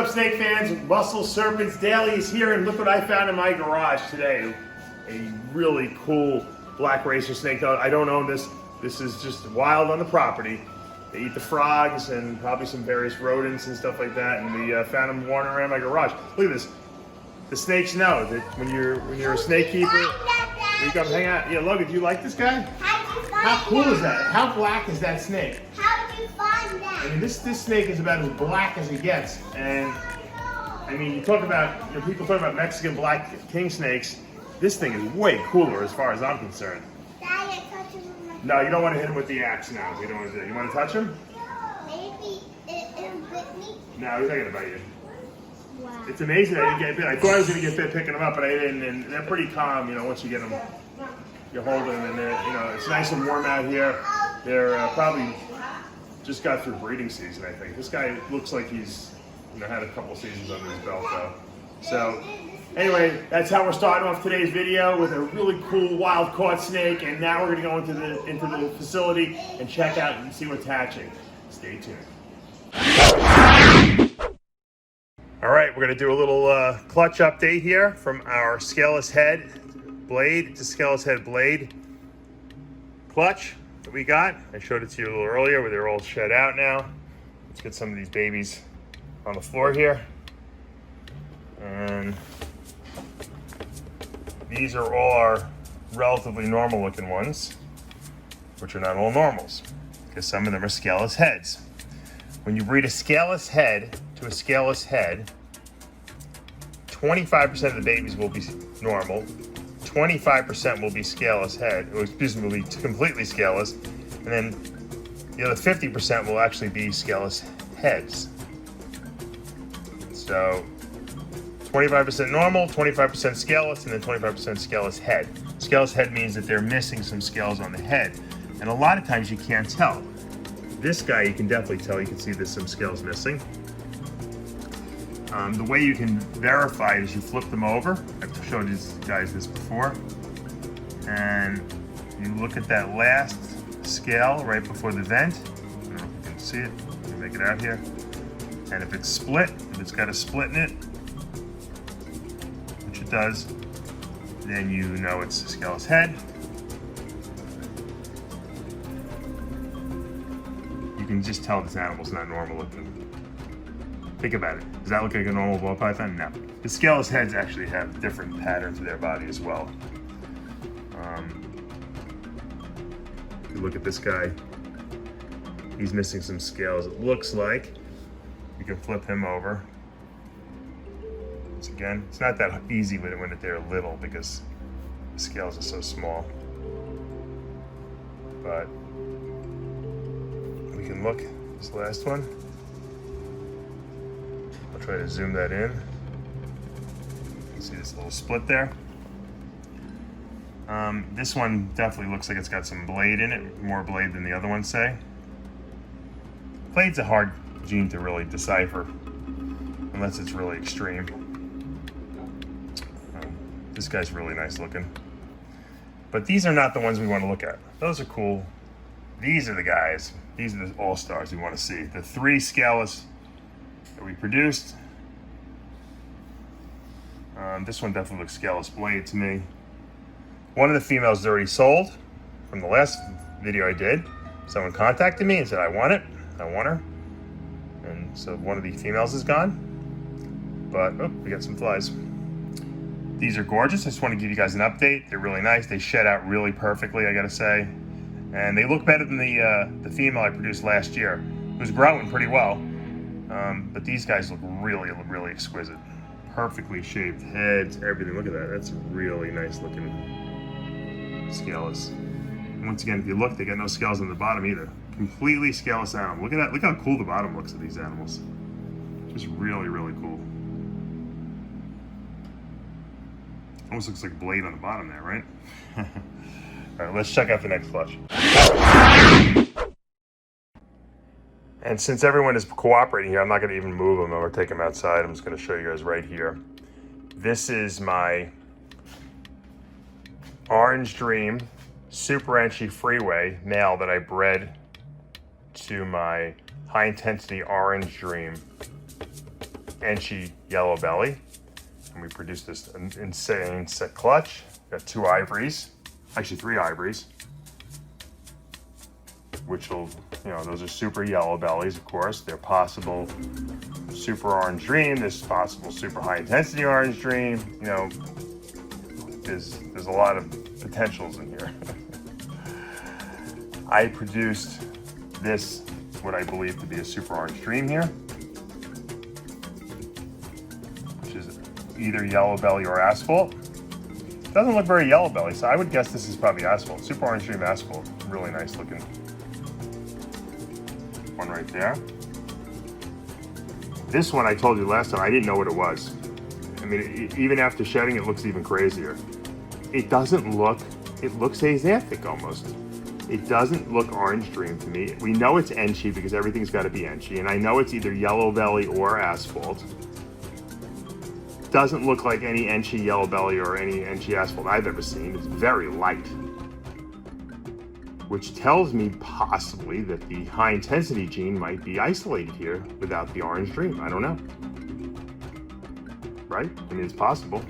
up, snake fans? Muscle Serpents Daily is here, and look what I found in my garage today. A really cool black racer snake. I don't own this. This is just wild on the property. They eat the frogs and probably some various rodents and stuff like that, and we found them wandering around my garage. Look at this. The snakes know that when you're a snake keeper, you come hang out. Yeah, Logan, do you like this guy? How cool is that? How black is that snake? How did you find that? I mean, this snake is about as black as it gets. And I mean, you talk about, people talk about Mexican black king snakes. This thing is way cooler as far as I'm concerned. Daddy, touch him with my... No, you don't want to hit him with the axe now. You don't want to do it. You want to touch him? Maybe it'll bit me. No, he's not going to bite you. Wow. It's amazing I didn't get bit. I thought I was going to get bit picking them up, but I didn't. And they're pretty calm, once you get them. You hold them, and it's nice and warm out here. They're probably just got through breeding season, I think. This guy looks like he's had a couple seasons under his belt, though. So anyway, that's how we're starting off today's video, with a really cool wild caught snake. And now we're going to go into the facility and check out and see what's hatching. Stay tuned. All right, we're going to do a little clutch update here from our Scaleless head blade to Scaleless head blade clutch that we got. I showed it to you a little earlier where they're all shed out now. Let's get some of these babies on the floor here. And these are all our relatively normal looking ones, which are not all normals, because some of them are scaleless heads. When you breed a scaleless head to a scaleless head, 25% of the babies will be normal, 25% will be scaleless head, or excuse me, will be completely scaleless, and then the other 50% will actually be scaleless heads. So 25% normal, 25% scaleless, and then 25% scaleless head. Scaleless head means that they're missing some scales on the head, and a lot of times you can't tell. This guy you can definitely tell. You can see there's some scales missing. The way you can verify it is you flip them over. I've showed you guys this before. And you look at that last scale right before the vent. I don't know if you can see it. Let me make it out here. And if it's split, if it's got a split in it, which it does, then you know it's a scaleless head. You can just tell this animal's not normal looking. Think about it. Does that look like a normal ball python? No. The scaleless heads actually have different patterns of their body as well. If you look at this guy, he's missing some scales. It looks like you can flip him over. Once again, it's not that easy when they're little because the scales are so small. But we can look at this last one. I'll try to zoom that in. You can see this little split there. This one definitely looks like it's got some blade in it, more blade than the other ones say. Blade's a hard gene to really decipher, unless it's really extreme. This guy's really nice looking. But these are not the ones we want to look at. Those are cool. These are the guys. These are the all-stars we want to see. The 3 scaleless that we produced. This one definitely looks scaleless blade to me. One of the females is already sold from the last video I did. Someone contacted me and said, I want it, I want her. And so one of the females is gone. But, oh, we got some flies. These are gorgeous. I just want to give you guys an update. They're really nice. They shed out really perfectly, I gotta say. And they look better than the female I produced last year. It was growing pretty well. But these guys look really, really exquisite. Perfectly shaped heads, everything. Look at that. That's really nice looking scaleless. And once again, if you look, they got no scales on the bottom either. Completely scaleless animal. Look at that. Look how cool the bottom looks of these animals. Just really, really cool. Almost looks like a blade on the bottom there, right? All right, let's check out the next clutch. And since everyone is cooperating here, I'm not going to even move them or take them outside. I'm just going to show you guys right here. This is my Orange Dream Super Enchi Freeway male that I bred to my high intensity Orange Dream Enchi yellow belly. And we produced this insane set clutch. Got 2 ivories, actually 3 ivories, which will, you know, those are super yellow bellies, of course. They're possible super orange dream. There's possible super high intensity orange dream. You know, there's a lot of potentials in here. I produced this, what I believe to be a super orange dream here, which is either yellow belly or asphalt. Doesn't look very yellow belly, so I would guess this is probably asphalt. Super orange dream asphalt, really nice looking one right there. This one I told you last time, I didn't know what it was. I mean, even after shedding, it looks even crazier. It doesn't look, it looks Asiatic almost. It doesn't look orange dream to me. We know it's Enchi because everything's got to be Enchi, and I know it's either yellow belly or asphalt. Doesn't look like any Enchi yellow belly or any Enchi asphalt I've ever seen. It's very light, which tells me possibly that the high intensity gene might be isolated here without the orange dream. I don't know. Right? I mean, it's possible.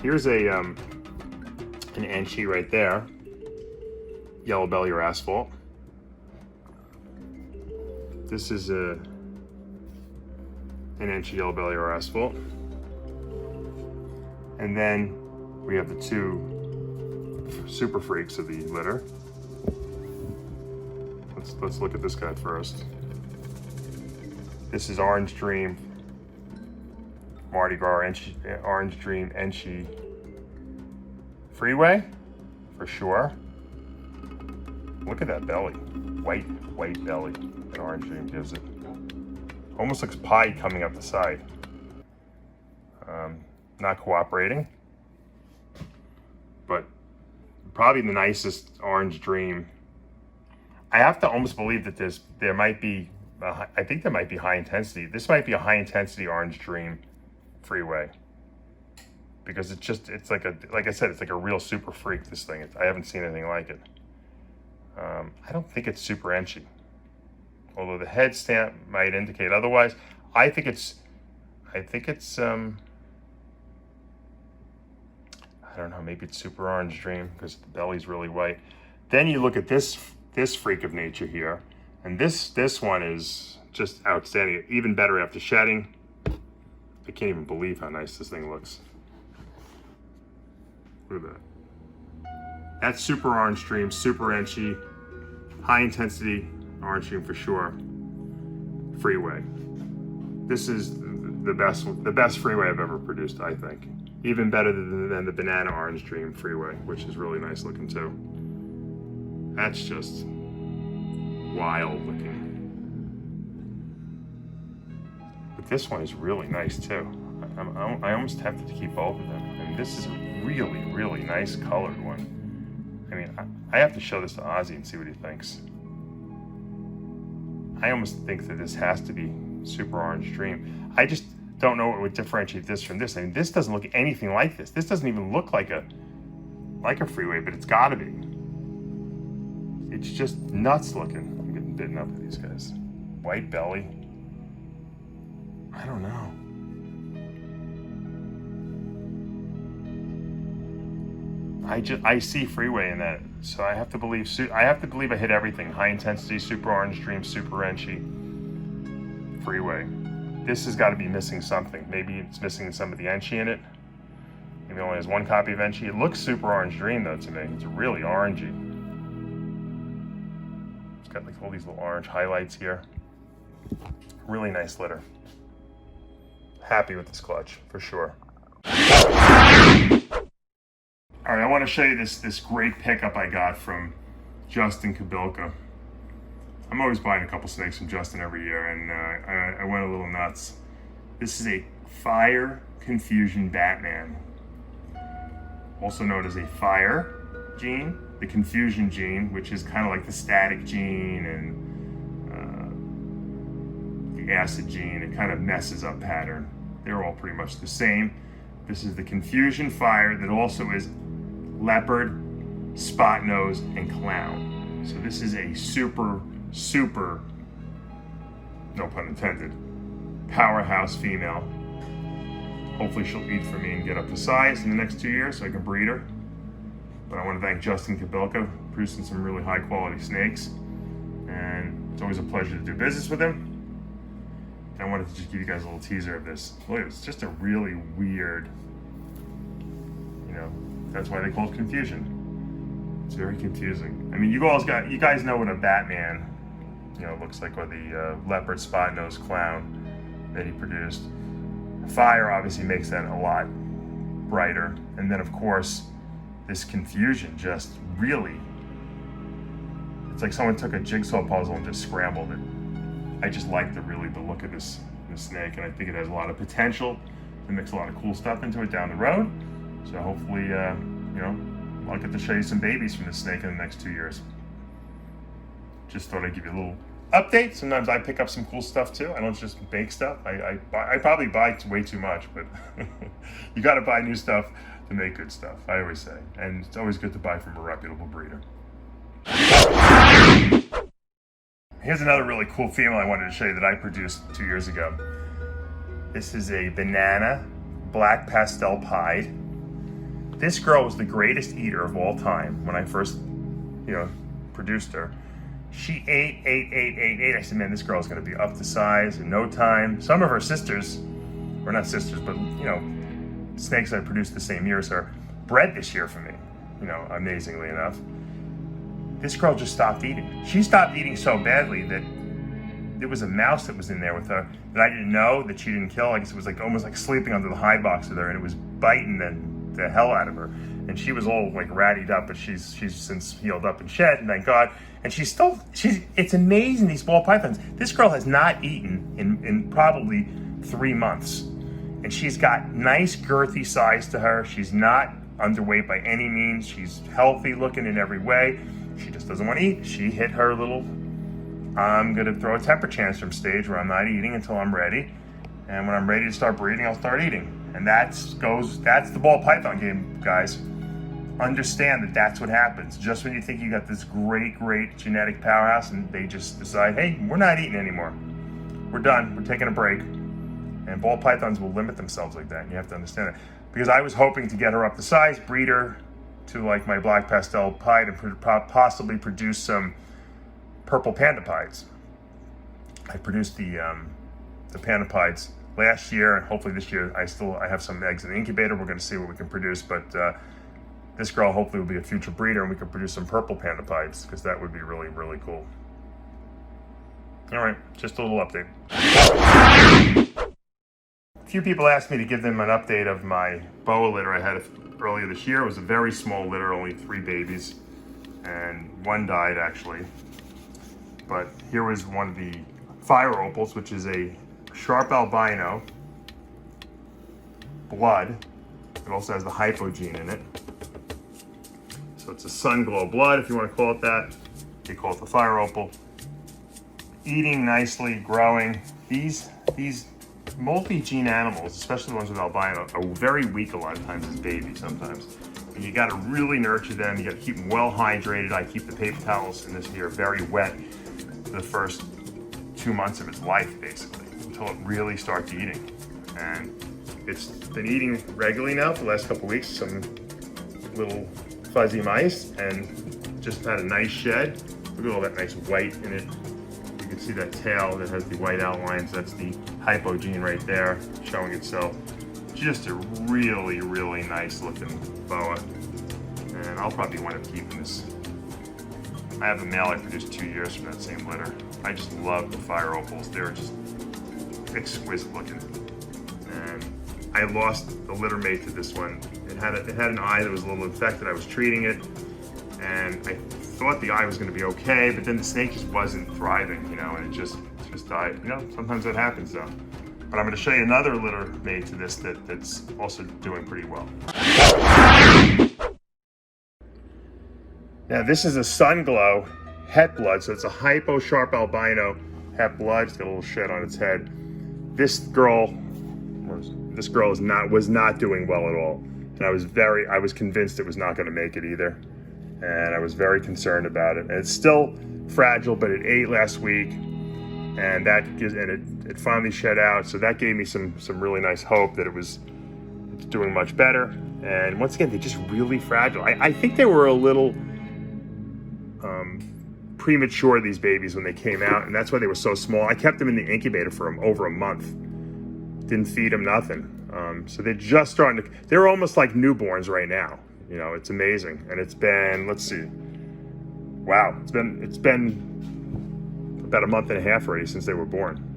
Here's a an Enchi right there. Yellow belly or asphalt. This is an Enchi yellow belly or asphalt. And then we have the 2 super freaks of the litter. Let's look at this guy first. This is Orange Dream, Mardi Gras, Orange Dream, Enchi Freeway, for sure. Look at that belly, white belly that Orange Dream gives it. Almost looks pie coming up the side. Not cooperating, but probably the nicest Orange Dream. I have to almost believe that there might be, I think there might be high intensity. This might be a high intensity Orange Dream Freeway, because it's like I said, it's like a real super freak, this thing. I haven't seen anything like it. I don't think it's super Enchi, although the head stamp might indicate otherwise. I think it's I don't know, maybe it's super orange dream because the belly's really white. Then you look at this freak of nature here, and this one is just outstanding. Even better after shedding. I can't even believe how nice this thing looks. Look at that. That's super orange dream, super Enchi, high intensity orange dream for sure. Freeway. This is the best Freeway I've ever produced, I think. Even better than the banana orange dream Freeway, which is really nice looking too. That's just wild looking. But this one is really nice too. I almost have to keep both of them. I mean, this is a really, really nice colored one. I mean, I have to show this to Ozzy and see what he thinks. I almost think that this has to be super orange dream. I just don't know what would differentiate this from this. I mean, this doesn't look anything like this. This doesn't even look like a Freeway, but it's gotta be. It's just nuts looking. I'm getting bitten up with these guys. White belly. I don't know. I see Freeway in that, so I have to believe I hit everything. High intensity, super orange dream, super Enchi, Freeway. This has got to be missing something. Maybe it's missing some of the Enchi in it. Maybe it only has 1 copy of Enchi. It looks super orange dream though to me. It's really orangey. It's got like all these little orange highlights here. Really nice litter. Happy with this clutch for sure. All right, I want to show you this great pickup I got from Justin Kobylka. I'm always buying a couple snakes from Justin every year, and I went a little nuts. This is a Fire Confusion Batman, also known as a Fire gene, the Confusion gene, which is kind of like the Static gene and the Acid gene. It kind of messes up pattern. They're all pretty much the same. This is the Confusion Fire that also is Leopard, Spot Nose, and Clown. So this is a super, no pun intended, powerhouse female. Hopefully she'll eat for me and get up to size in the next 2 years so I can breed her. But I want to thank Justin Kobylka for producing some really high quality snakes. And it's always a pleasure to do business with him. And I wanted to just give you guys a little teaser of this. Look, it's just a really weird, you know, that's why they call it confusion. It's very confusing. I mean, you guys know what a Batman, you know, looks like, or the leopard spot-nosed clown that he produced. Fire obviously makes that a lot brighter. And then of course, this confusion just really, it's like someone took a jigsaw puzzle and just scrambled it. I just like the look of this snake, and I think it has a lot of potential to mix a lot of cool stuff into it down the road. So hopefully, you know, I'll get to show you some babies from this snake in the next 2 years. Just thought I'd give you a little update. Sometimes I pick up some cool stuff too. I don't just make stuff. I probably buy way too much, but you got to buy new stuff to make good stuff, I always say. And it's always good to buy from a reputable breeder. Here's another really cool female I wanted to show you that I produced 2 years ago. This is a banana black pastel pie. This girl was the greatest eater of all time when I first, you know, produced her. She ate. I said, man, this girl's gonna be up to size in no time. Some of her sisters, or not sisters, but, you know, snakes I produced the same year as her, bred this year for me, you know, amazingly enough. This girl just stopped eating. She stopped eating so badly that there was a mouse that was in there with her that I didn't know that she didn't kill. I guess it was like almost like sleeping under the hide box with her, and it was biting the hell out of her. And she was all like rattied up, but she's since healed up and shed, and thank God. And it's amazing, these ball pythons. This girl has not eaten in probably 3 months. And she's got nice girthy size to her. She's not underweight by any means. She's healthy looking in every way. She just doesn't want to eat. She hit her little, I'm gonna throw a temper tantrum stage where I'm not eating until I'm ready. And when I'm ready to start breeding, I'll start eating. And that's the ball python game, guys. Understand that that's what happens. Just when you think you got this great genetic powerhouse and they just decide, hey, we're not eating anymore. We're done, we're taking a break. And ball pythons will limit themselves like that. And you have to understand that. Because I was hoping to get her up to size, breed her to like my black pastel pie to possibly produce some purple panda pies. I produced the panda pies last year, and hopefully this year I have some eggs in the incubator. We're going to see what we can produce, but this girl hopefully will be a future breeder and we can produce some purple panda pies, because that would be really cool. All right, just a little update. A few people asked me to give them an update of my boa litter I had earlier this year. It was a very small litter, only 3 babies, and 1 died actually. But here was one of the fire opals, which is a sharp albino blood. It also has the hypo gene in it. So it's a Sunglow blood, if you want to call it that. They call it the fire opal. Eating nicely, growing. These multi-gene animals, especially the ones with albino, are very weak a lot of times as babies sometimes. And you got to really nurture them. You got to keep them well hydrated. I keep the paper towels in this here very wet for the first 2 months of its life, basically, until it really starts eating. And it's been eating regularly now for the last couple of weeks. Some little fuzzy mice, and just had a nice shed. Look at all that nice white in it. You can see that tail that has the white outlines. That's the hypo gene right there, showing itself. Just a really nice looking boa, and I'll probably wind up keeping this. I have a male I produced 2 years from that same litter. I just love the fire opals. They're just exquisite looking. And I lost the litter mate to this one. It had an eye that was a little infected. I was treating it, and I thought the eye was going to be okay, but then the snake just wasn't thriving, you know, and it just died. You know, sometimes that happens though. But I'm going to show you another litter mate to this that's also doing pretty well. Now this is a Sunglow het blood, so it's a hypo sharp albino het blood. It's got a little shed on its head. This girl was not doing well at all, and I was convinced it was not going to make it either, and I was very concerned about it. And it's still fragile, but it ate last week, and it finally shed out. So that gave me some really nice hope that it's doing much better. And once again, they're just really fragile. I think they were a little premature, these babies, when they came out, and that's why they were so small. I kept them in the incubator for over a month. Didn't feed them nothing. So they're just starting to, they're almost like newborns right now. You know, it's amazing. And it's been, let's see, wow, it's been about a month and a half already since they were born.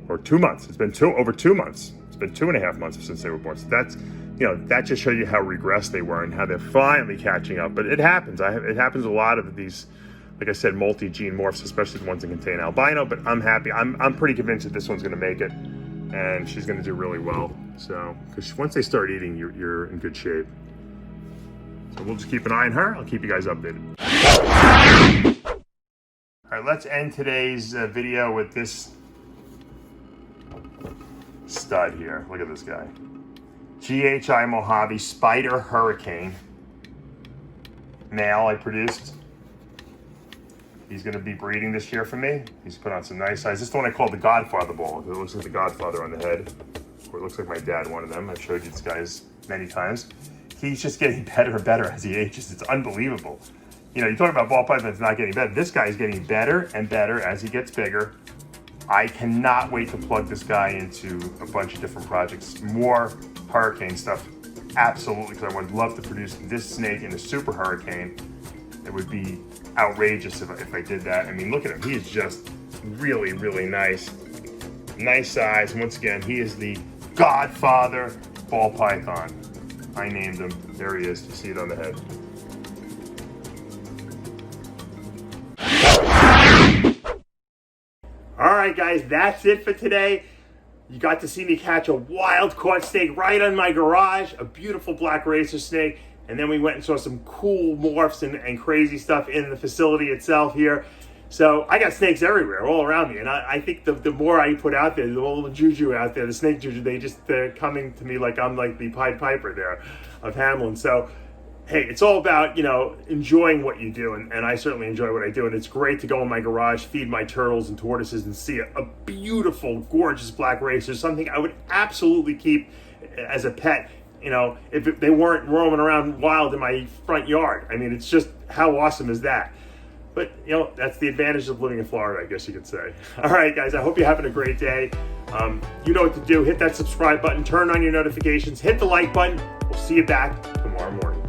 Or 2 months. It's been over 2 months. It's been 2.5 months since they were born. So that's, you know, that just shows you how regressed they were and how they're finally catching up. But it happens. It happens a lot of these, like I said, multi-gene morphs, especially the ones that contain albino. But I'm happy. I'm pretty convinced that this one's going to make it, and she's going to do really well. So, because once they start eating, you're in good shape. So we'll just keep an eye on her. I'll keep you guys updated. All right, let's end today's video with this stud here. Look at this guy. GHI Mojave Spider Hurricane. Male I produced. He's going to be breeding this year for me. He's put on some nice size. This is the one I called the Godfather ball. It looks like the Godfather on the head. Or it looks like my dad wanted them. I've showed you these guys many times. He's just getting better and better as he ages. It's unbelievable. You know, you talk about ball pythons not getting better. This guy is getting better and better as he gets bigger. I cannot wait to plug this guy into a bunch of different projects. More hurricane stuff, absolutely, because I would love to produce this snake in a super hurricane. It would be outrageous if I did that. I mean, look at him. He is just really, really nice. Nice size. And once again, he is the Godfather ball python. I named him. There he is. You see it on the head. All right, guys, that's it for today. You got to see me catch a wild caught snake right on my garage, a beautiful black racer snake. And then we went and saw some cool morphs and crazy stuff in the facility itself here. So I got snakes everywhere, all around me. And I think the more I put out there, the more juju out there, the snake juju, they're coming to me like I'm like the Pied Piper there of Hamlin. So, hey, it's all about, you know, enjoying what you do. And I certainly enjoy what I do. And it's great to go in my garage, feed my turtles and tortoises and see a beautiful, gorgeous black racer, something I would absolutely keep as a pet. You know, if they weren't roaming around wild in my front yard. I mean, it's just, how awesome is that? But, you know, that's the advantage of living in Florida, I guess you could say. All right, guys, I hope you're having a great day. You know what to do. Hit that subscribe button, turn on your notifications, hit the like button. We'll see you back tomorrow morning.